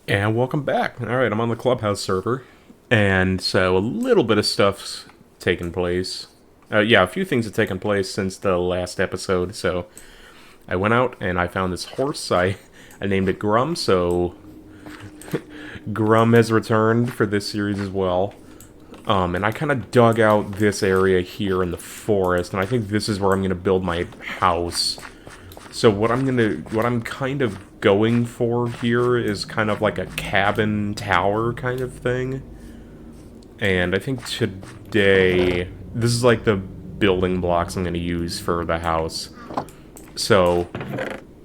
And welcome back. Alright, I'm on the Clubhouse server. And so a little bit of stuff's taken place. Yeah, a few things have taken place since the last episode. So I went out and I found this horse. I named it Grum, so Grum has returned for this series as well. And I kind of dug out this area here in the forest, and I think this is where I'm going to build my house. So what I'm kind of going for here is kind of like a cabin tower kind of thing. And I think today, this is like the building blocks I'm going to use for the house. So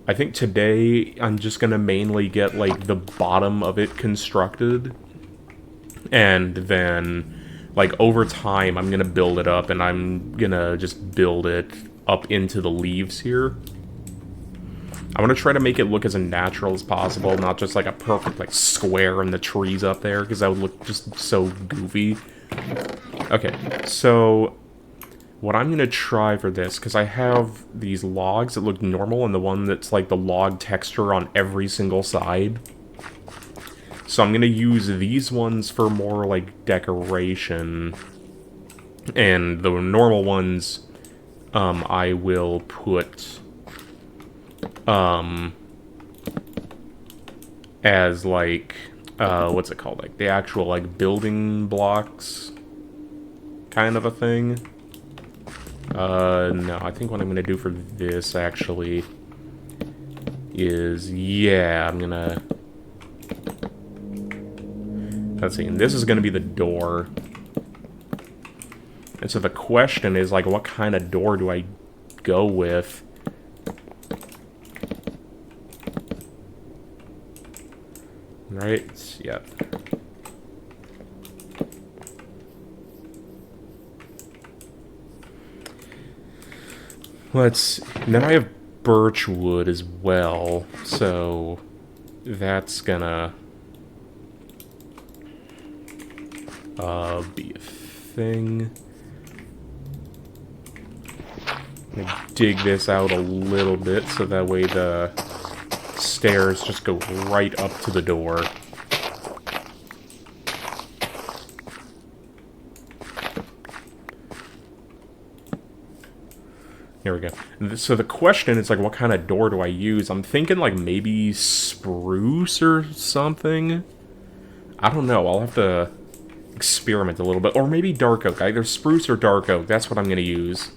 I think today I'm just going to mainly get like the bottom of it constructed. And then like over time I'm going to build it up, and I'm going to just build it up into the leaves here. I want to try to make it look as natural as possible, not just like a perfect like square in the trees up there, because that would look just so goofy. Okay, so what I'm going to try for this, because I have these logs that look normal and the one that's like the log texture on every single side. So I'm going to use these ones for more like decoration, and the normal ones I will put as like what's it called, like the actual like building blocks kind of a thing. No, I think what I'm gonna do for this actually is, yeah, I'm gonna, let's see, and this is gonna be the door. And so the question is, like, what kind of door do I go with? Right? Yep. Let's... Then I have birch wood as well, so that's gonna be a thing. I'm gonna dig this out a little bit so that way the stairs just go right up to the door. Here we go. So the question is, like, what kind of door do I use? I'm thinking, like, maybe spruce or something? I don't know. I'll have to experiment a little bit. Or maybe dark oak. Either spruce or dark oak. That's what I'm going to use.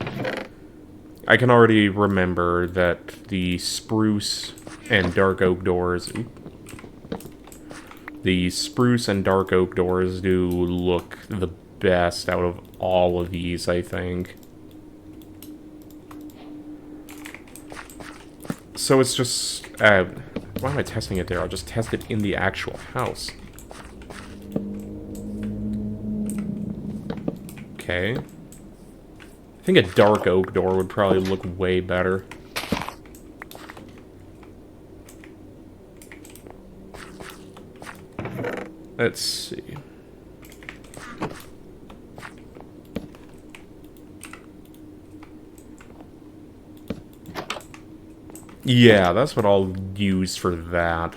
I can already remember that the spruce and dark oak doors... The spruce and dark oak doors do look the best out of all of these, I think. So it's just, why am I testing it there? I'll just test it in the actual house. Okay. I think a dark oak door would probably look way better. Let's see. Yeah, that's what I'll use for that.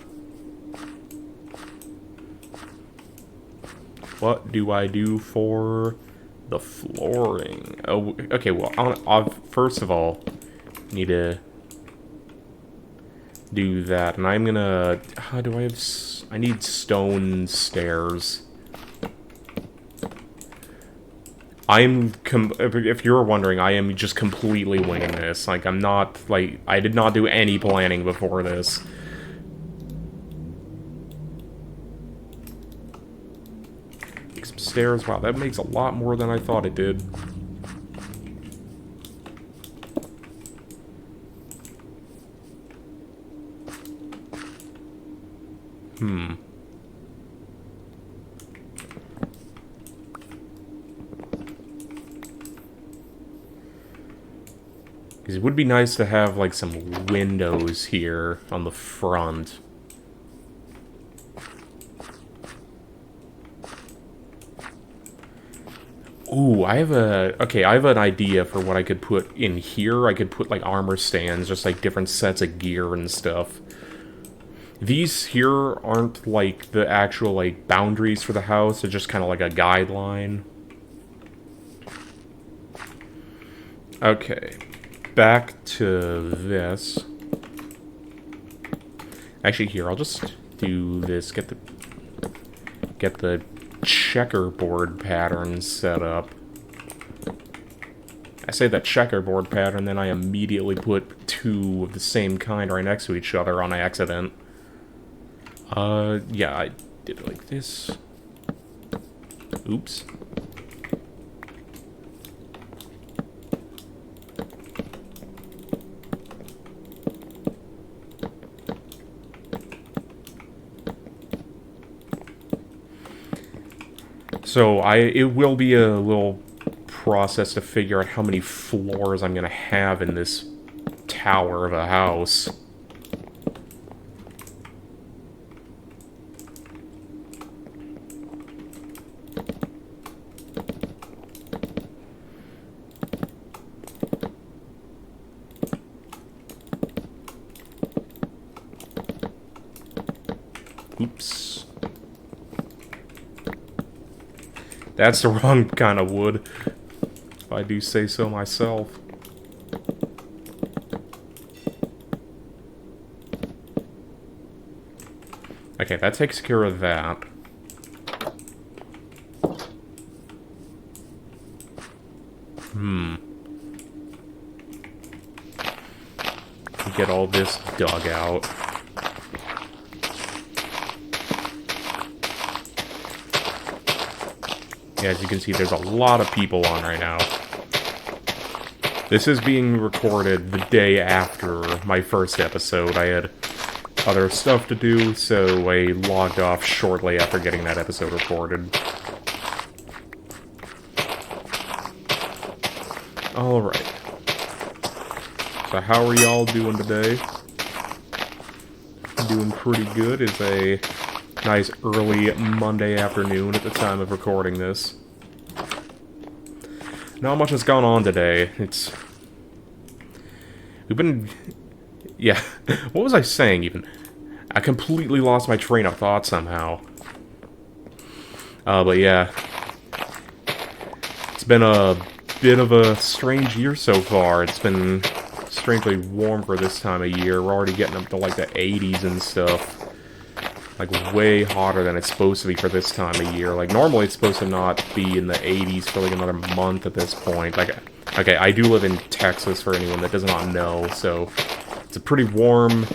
What do I do for the flooring? Oh, okay, well, I'll first of all need to do that, and I'm gonna... How do I have... I need stone stairs. If you're wondering, I am just completely winging this. Like, I'm not, like, I did not do any planning before this. Make some stairs. Wow, that makes a lot more than I thought it did. It would be nice to have, like, some windows here on the front. Ooh, I have an idea for what I could put in here. I could put, like, armor stands, just, like, different sets of gear and stuff. These here aren't, like, the actual, like, boundaries for the house. They're just kind of like a guideline. Okay. Back to this. Actually, here, I'll just do this. Get the checkerboard pattern set up. I say the checkerboard pattern, then I immediately put two of the same kind right next to each other on accident. Yeah, I did it like this. Oops. So it will be a little process to figure out how many floors I'm gonna have in this tower of a house. Oops. That's the wrong kind of wood, if I do say so myself. Okay, that takes care of that. Get all this dug out. Yeah, as you can see, there's a lot of people on right now. This is being recorded the day after my first episode. I had other stuff to do, so I logged off shortly after getting that episode recorded. Alright. So how are y'all doing today? Doing pretty good. It's a nice early Monday afternoon at the time of recording this. Not much has gone on today. We've been... Yeah, what was I saying, even? I completely lost my train of thought somehow. But yeah. It's been a bit of a strange year so far. It's been strangely warm for this time of year. We're already getting up to, like, the 80s and stuff. Like, way hotter than it's supposed to be for this time of year. Like, normally it's supposed to not be in the 80s for, like, another month at this point. Like, okay, I do live in Texas, for anyone that does not know, so it's a pretty warm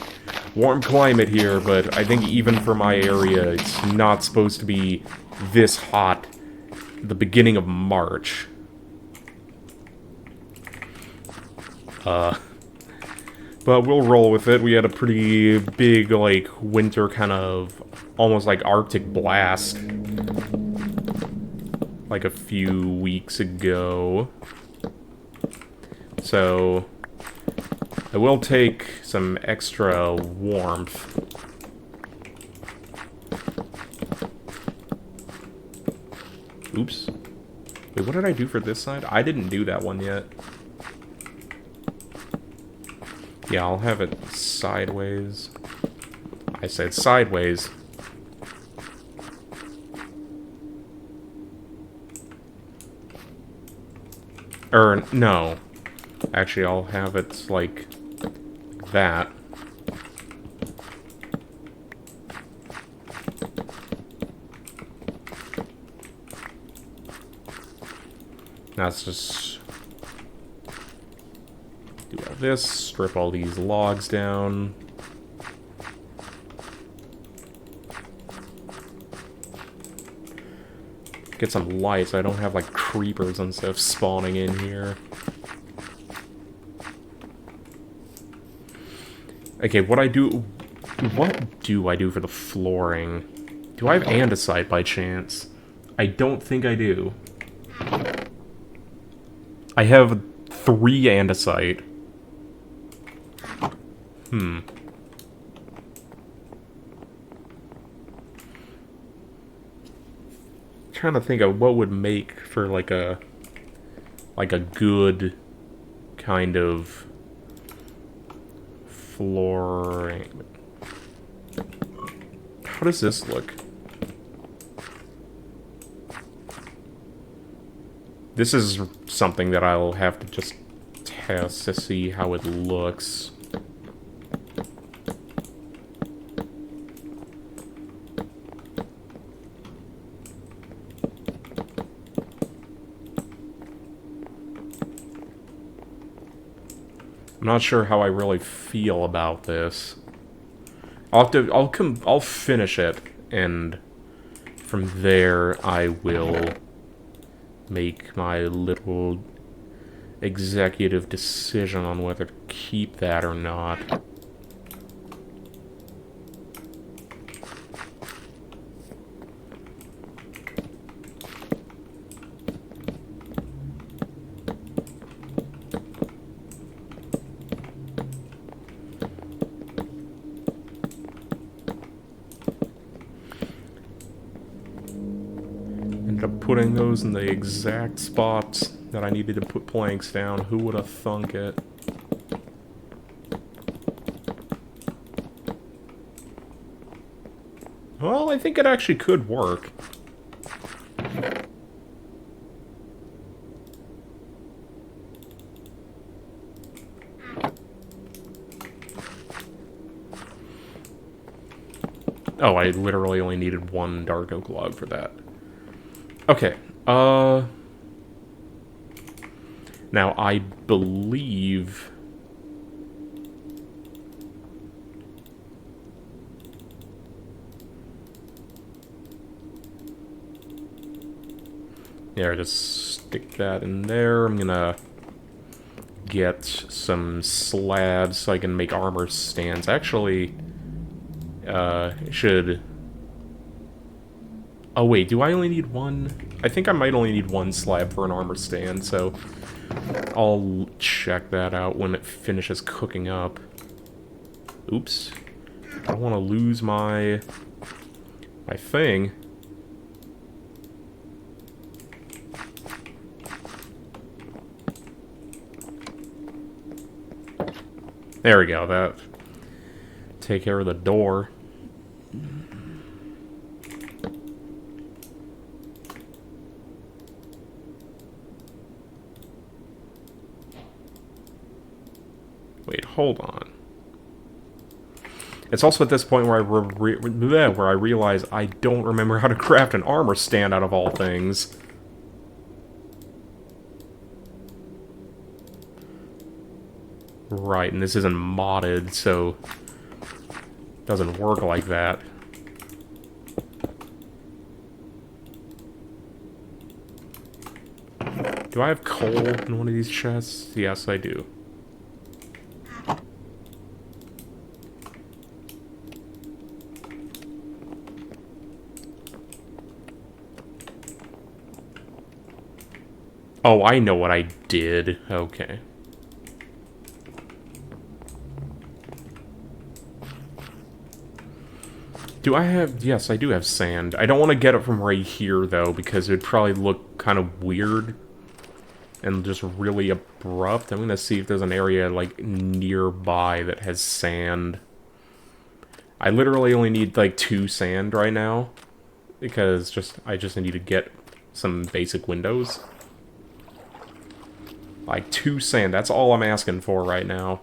climate here, but I think even for my area, it's not supposed to be this hot at the beginning of March. But we'll roll with it. We had a pretty big, like, winter kind of, almost like Arctic blast, like a few weeks ago. So, I will take some extra warmth. Oops. Wait, what did I do for this side? I didn't do that one yet. Yeah, I'll have it sideways. I said sideways. No. Actually, I'll have it like that. Now let's just do all this, strip all these logs down. Get some light so I don't have, like, creepers and stuff spawning in here. Okay, what do I do for the flooring? Do I have andesite by chance? I don't think I do. I have 3 andesite. Trying to think of what would make for like a good kind of flooring. How does this look? This is something that I'll have to just test to see how it looks. I'm not sure how I really feel about this. I'll finish it, and from there I will make my little executive decision on whether to keep that or not. Putting those in the exact spots that I needed to put planks down. Who would have thunk it? Well, I think it actually could work. Oh, I literally only needed one dark oak log for that. Okay, now I believe... Yeah, just stick that in there. I'm gonna get some slabs so I can make armor stands. Actually, should... Oh wait, do I only need one? I think I might only need one slab for an armor stand, so I'll check that out when it finishes cooking up. Oops. I don't want to lose my thing. There we go, that take care of the door. Wait, hold on. It's also at this point where I realize I don't remember how to craft an armor stand out of all things. Right, and this isn't modded, so it doesn't work like that. Do I have coal in one of these chests? Yes, I do. Oh, I know what I did. Okay. Do I have... Yes, I do have sand. I don't want to get it from right here, though, because it would probably look kind of weird and just really abrupt. I'm going to see if there's an area, like, nearby that has sand. I literally only need, like, 2 sand right now, because I just need to get some basic windows. Like, 2 sand, that's all I'm asking for right now.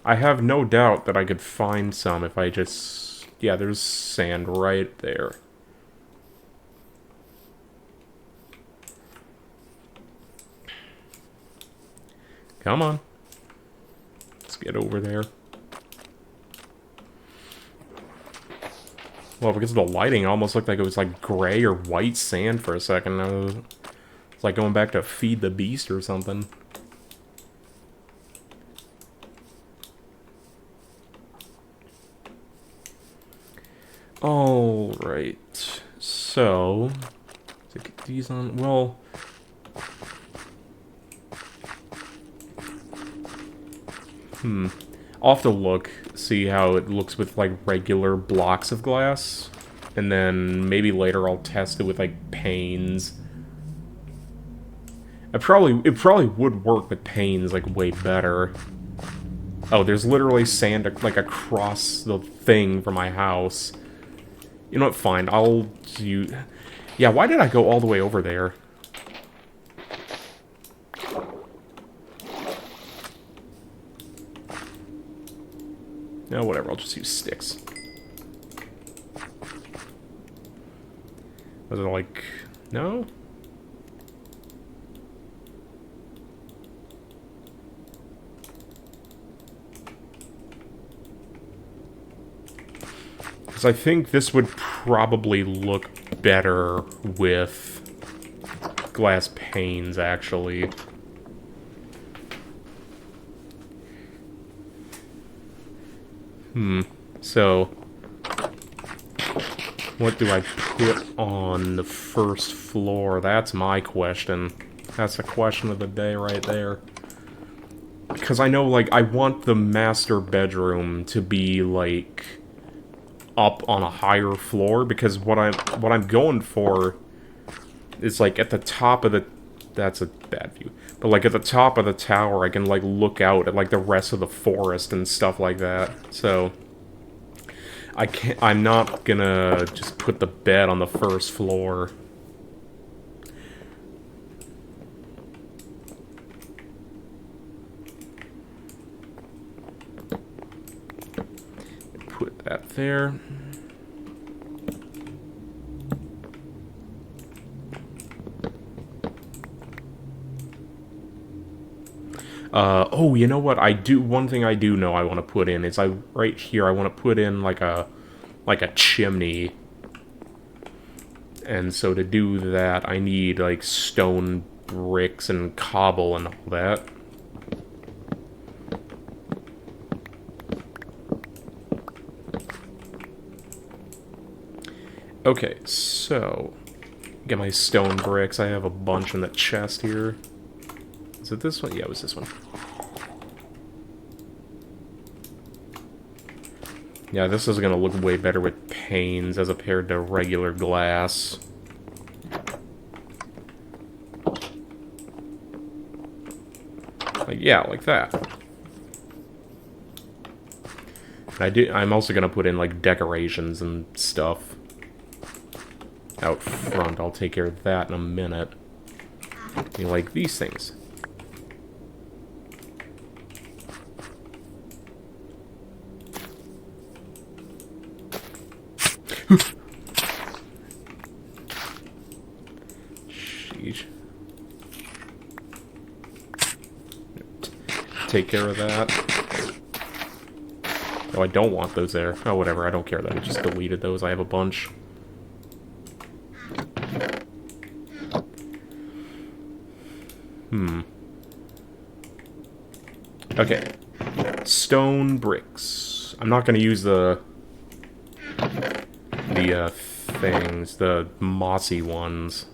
I have no doubt that I could find some if I just... Yeah, there's sand right there. Come on. Let's get over there. Well, because of the lighting, it almost looked like it was like gray or white sand for a second. It's like going back to Feed the Beast or something. Alright. So... to get these on... Well... I'll have to look, see how it looks with, like, regular blocks of glass. And then maybe later I'll test it with, like, panes. It probably would work with panes, like, way better. Oh, there's literally sand, like, across the thing from my house. You know what, fine, I'll do... Yeah, why did I go all the way over there? No, whatever, I'll just use sticks. Was it like... No? Because I think this would probably look better with glass panes, actually. So... what do I put on the first floor? That's my question. That's the question of the day right there. Because I know, like, I want the master bedroom to be, like, up on a higher floor, because what I'm going for is, like, at the top of the... That's a bad view. But, like, at the top of the tower, I can, like, look out at, like, the rest of the forest and stuff like that. So... I'm not gonna just put the bed on the first floor. Put that there. Oh, you know what? One thing I do know I want to put in is right here, I want to put in like a chimney. And so to do that, I need like stone bricks and cobble and all that. Okay, so get my stone bricks. I have a bunch in the chest here. Is it this one? Yeah, it was this one. Yeah, this is gonna look way better with panes as compared to regular glass. Like, yeah, like that. I'm also gonna put in, like, decorations and stuff out front. I'll take care of that in a minute. You like these things. Sheesh. Take care of that. Oh, I don't want those there. Oh, whatever, I don't care that I just deleted those. I have a bunch. Okay. Stone bricks. I'm not gonna use the things, the mossy ones.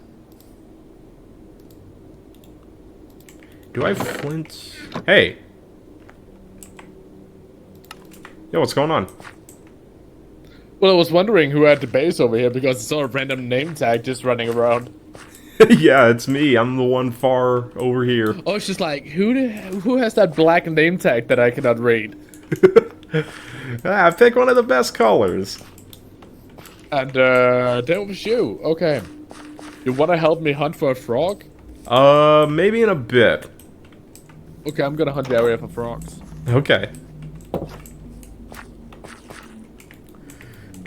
Do I have flint? Hey! Yo, what's going on? Well, I was wondering who had the base over here because I saw a random name tag just running around. Yeah, it's me. I'm the one far over here. Oh, it's just like, who has that black name tag that I cannot read? Pick one of the best colors. And, that was you. Okay. You wanna help me hunt for a frog? Maybe in a bit. Okay, I'm gonna hunt the area for frogs. Okay.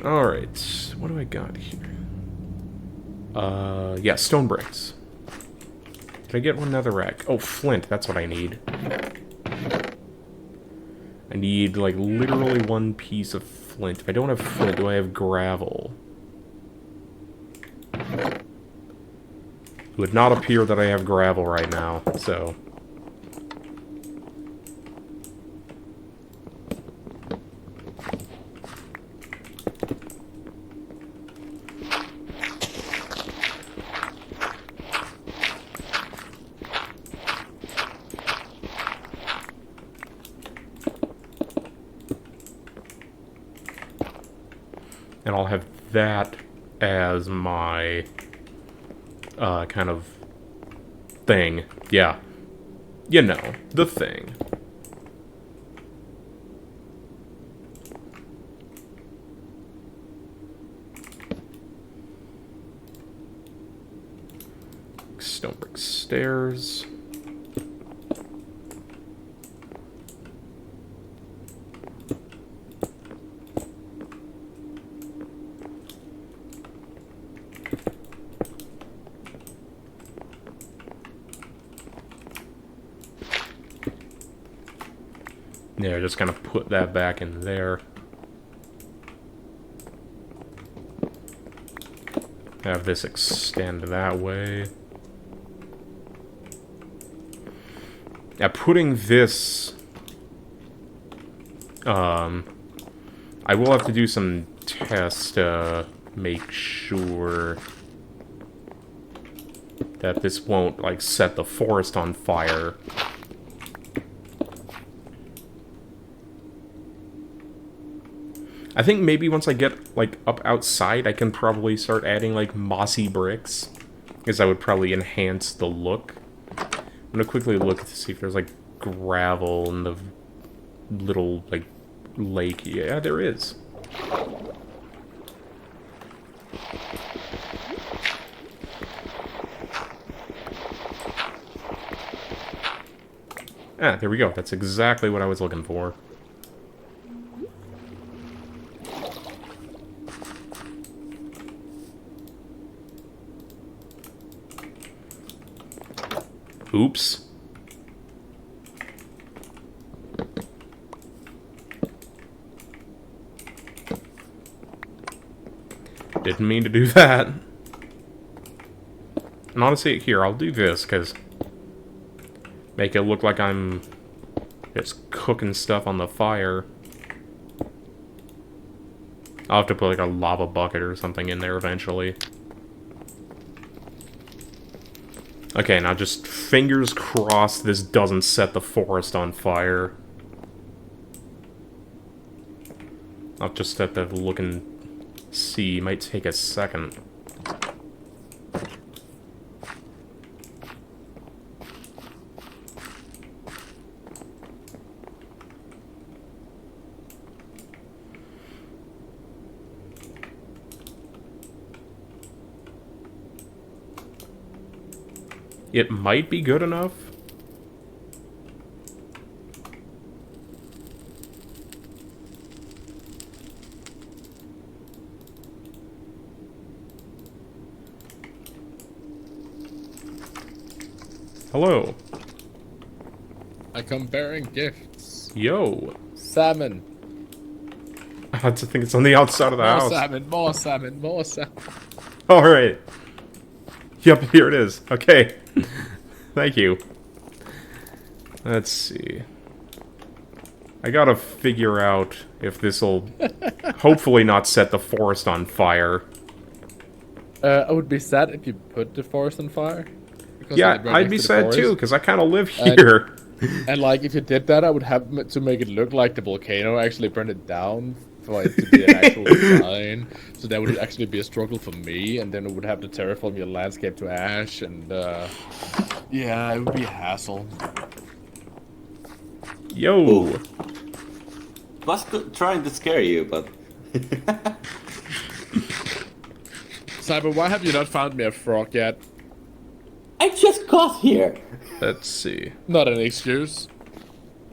Alright, what do I got here? Yeah, stone bricks. Can I get one netherrack? Oh, flint, that's what I need. I need, like, literally one piece of flint. If I don't have flint, do I have gravel? It would not appear that I have gravel right now, so... And I'll have that as my, kind of thing. Yeah. You know, the thing. stone brick stairs. Yeah, just kind of put that back in there. Have this extend that way. Now, putting this... I will have to do some tests to make sure that this won't, like, set the forest on fire. I think maybe once I get, like, up outside, I can probably start adding, like, mossy bricks. Because that would probably enhance the look. I'm gonna quickly look to see if there's, like, gravel in the little, like, lake. Yeah, there is. Ah, there we go. That's exactly what I was looking for. Oops. Didn't mean to do that. And honestly, here, I'll do this, because... make it look like I'm just cooking stuff on the fire. I'll have to put, like, a lava bucket or something in there eventually. Okay, now just fingers crossed this doesn't set the forest on fire. I'll just have to look and see. Might take a second. It might be good enough. Hello. I come bearing gifts. Yo. Salmon. I think it's on the outside of the house. Salmon, more salmon, more salmon. Alright. Yep, here it is. Okay. Thank you. Let's see. I gotta figure out if this'll hopefully not set the forest on fire. I would be sad if you put the forest on fire. Yeah, I'd be sad too, because I kind of live here. And like, if you did that, I would have to make it look like the volcano actually burned it down for it to be an actual design. So that would actually be a struggle for me, and then it would have to terraform your landscape to ash, and yeah, it would be a hassle. Yo. Ooh. Was trying to scare you, but... Cyber, why have you not found me a frog yet? I just got here! Let's see. Not an excuse.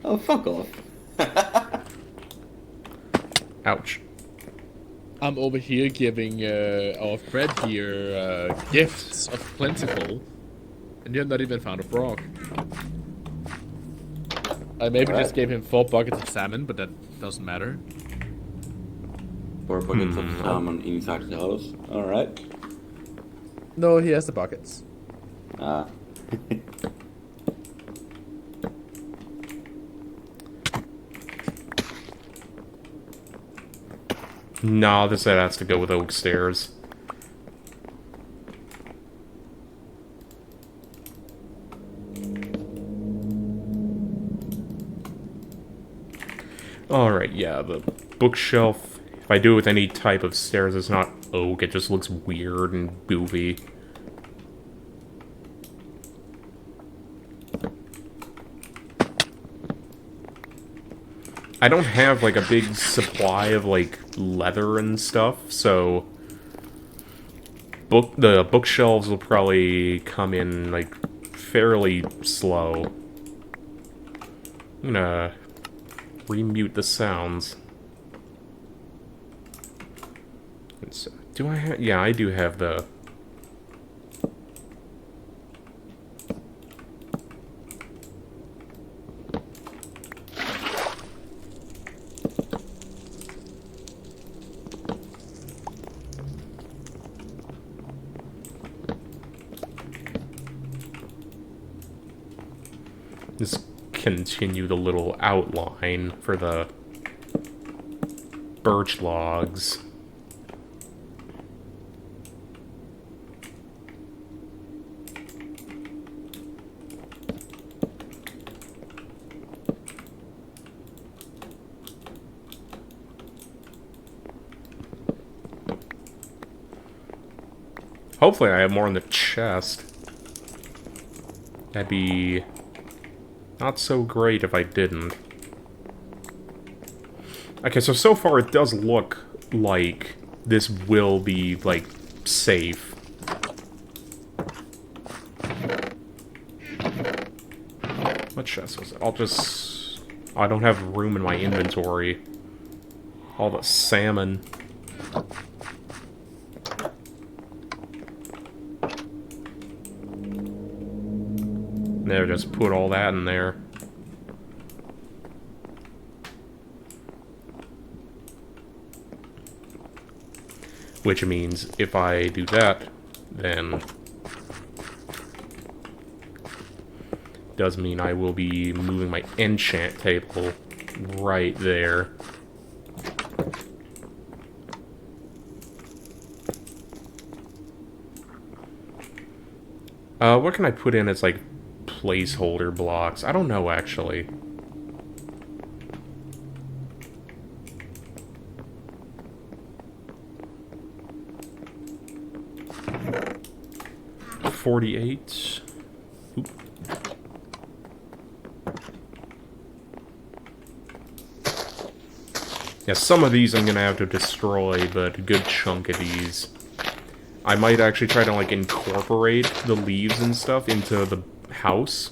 Oh, fuck off. Ouch. I'm over here giving our friend here gifts of plentiful, and you have not even found a frog. I maybe just gave him 4 buckets of salmon, but that doesn't matter. 4 buckets of salmon inside the house. Alright. No, he has the buckets. Ah. Nah, this has to go with oak stairs. Alright, yeah, the bookshelf, if I do it with any type of stairs, it's not oak, it just looks weird and goofy. I don't have, like, a big supply of, like, leather and stuff, so... The bookshelves will probably come in like fairly slow. I'm gonna remute the sounds. Do I have? Yeah, I do have the. Just continue the little outline for the birch logs. Hopefully I have more in the chest. That'd be not so great if I didn't. Okay, so far it does look like this will be, like, safe. What chest was it? I'll just... I don't have room in my inventory. All the salmon. There, just put all that in there. Which means if I do that, then does mean I will be moving my enchant table right there. What can I put in as, like, placeholder blocks? I don't know, actually. $48. Oop. Yeah, some of these I'm gonna have to destroy, but a good chunk of these. I might actually try to, like, incorporate the leaves and stuff into the house.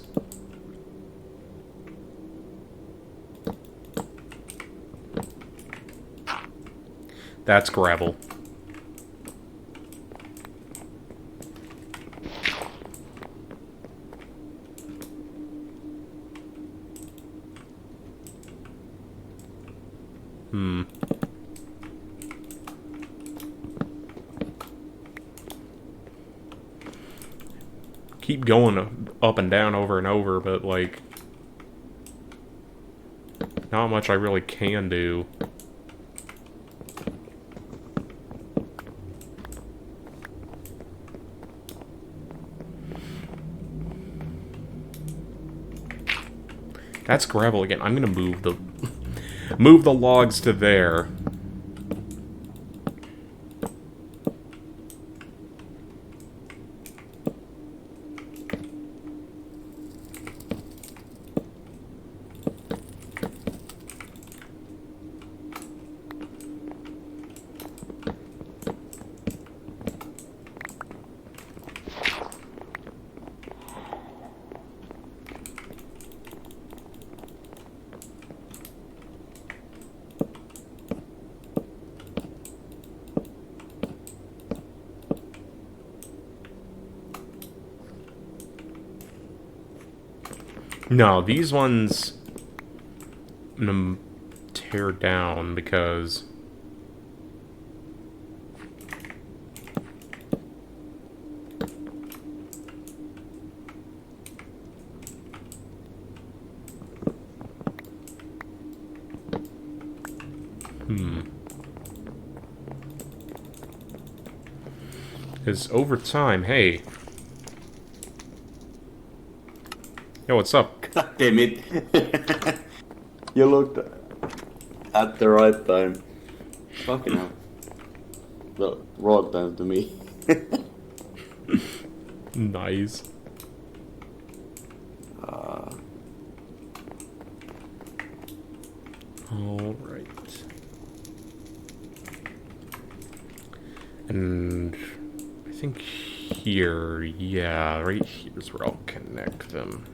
That's gravel. Keep going up and down over and over, but, like, not much I really can do. That's gravel again. I'm gonna move the move the logs to there. No, these ones I'm gonna tear down because because over time, hey. Yo, what's up? God damn it. You looked at the right time. Fucking hell. The wrong time to me. Nice. Alright. And I think here, yeah, right here's where I'll connect them.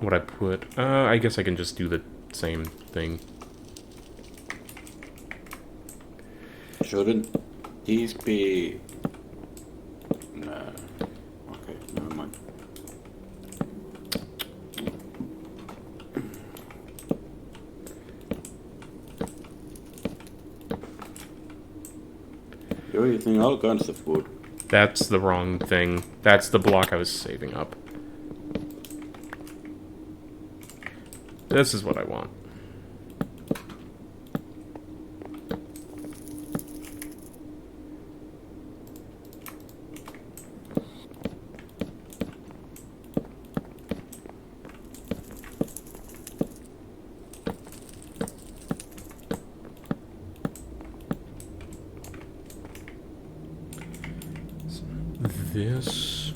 What I put, I guess I can just do the same thing. Shouldn't these be... No. Okay, never mind. You're using all kinds of wood. That's the wrong thing. That's the block I was saving up. This is what I want. This.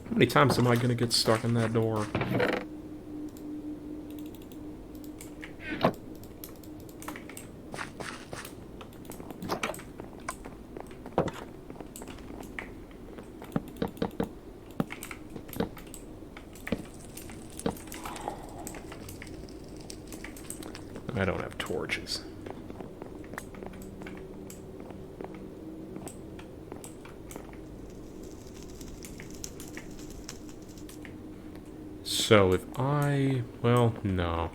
How many times am I gonna get stuck in that door? I don't have torches. So if I... well, no.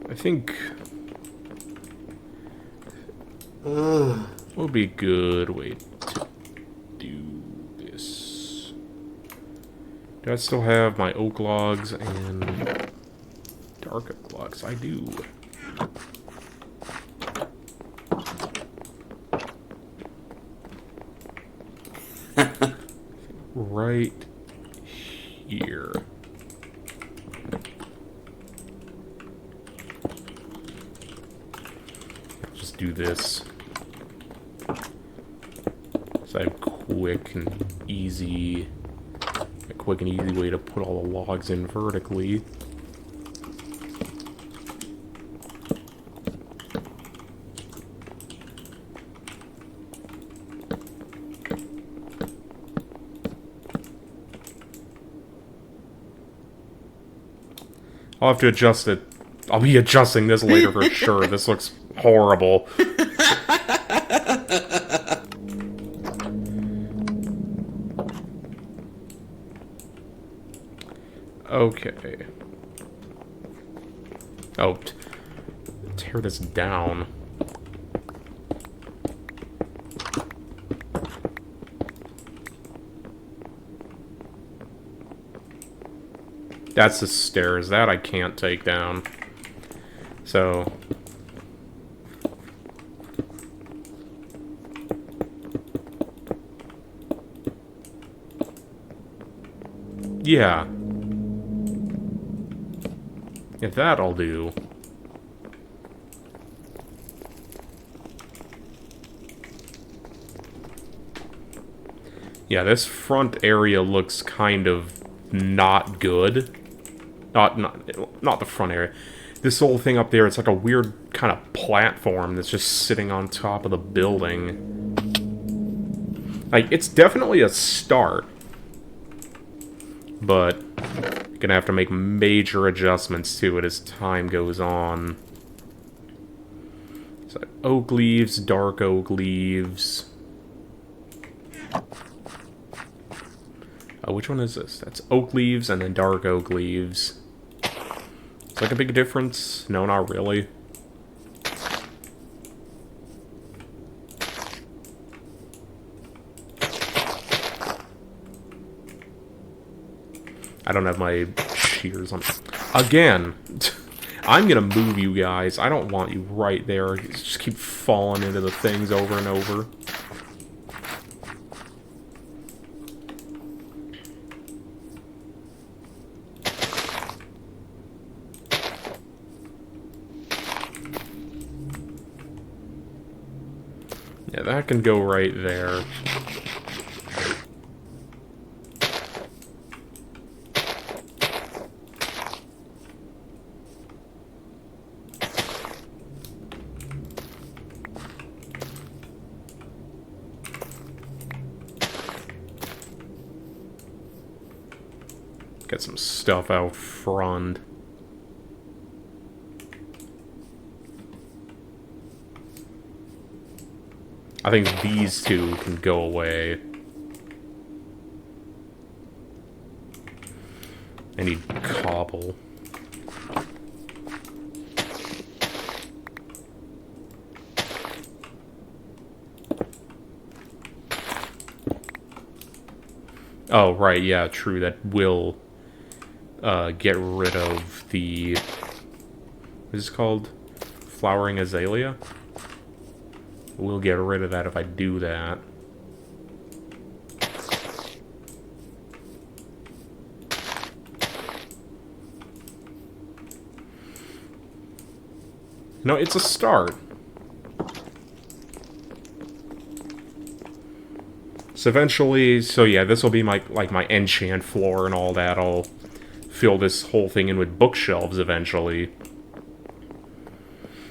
I think... what would be a good way to do this? Do I still have my oak logs and dark oak logs? I do. Right here. Just do this. So I have quick and easy way to put all the logs in vertically. I'll have to adjust it. I'll be adjusting this later for sure. This looks horrible. Okay. Oh, tear this down. That's the stairs. That I can't take down. So... yeah. Yeah, that'll do. Yeah, this front area looks kind of not good. Not the front area. This whole thing up there, it's like a weird kind of platform that's just sitting on top of the building. Like, it's definitely a start. But you're gonna have to make major adjustments to it as time goes on. So, oak leaves, dark oak leaves. Oh, which one is this? That's oak leaves and then dark oak leaves. Is that a big difference? No, not really. I don't have my shears on. Again! I'm gonna move you guys. I don't want you right there. You just keep falling into the things over and over. Yeah, that can go right there. Get some stuff out front. I think these two can go away. I need cobble. Oh, right, yeah, true, that will get rid of the... What is it called? Flowering azalea? We'll get rid of that if I do that. No, it's a start. So eventually, so yeah, this will be my enchant floor and all that. I'll fill this whole thing in with bookshelves eventually.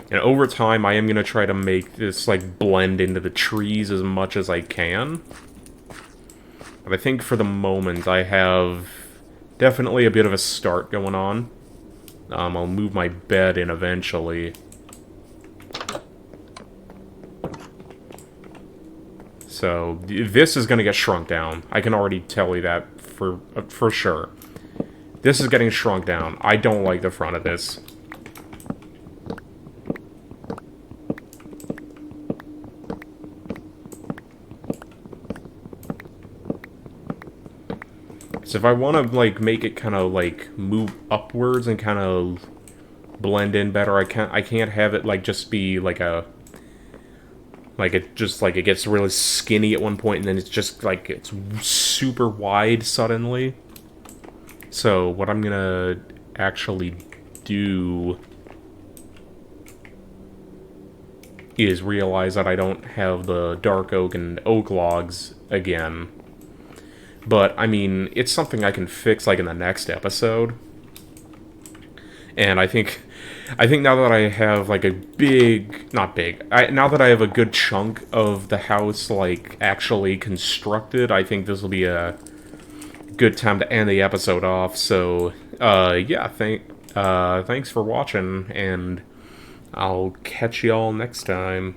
And over time, I am going to try to make this, like, blend into the trees as much as I can. But I think for the moment, I have definitely a bit of a start going on. I'll move my bed in eventually. So, this is going to get shrunk down. I can already tell you that for sure. This is getting shrunk down. I don't like the front of this. So if I want to, like, make it kind of, like, move upwards and kind of blend in better, I can't have it, like, just be, like, it gets really skinny at one point, and then it's just, like, it's super wide suddenly. So what I'm gonna actually do is realize that I don't have the dark oak and oak logs again. But, I mean, it's something I can fix, like, in the next episode. And I think now that I have, like, a big... Not big. Now that I have a good chunk of the house, like, actually constructed, I think this will be a good time to end the episode off. So, yeah, thanks for watching, and I'll catch y'all next time.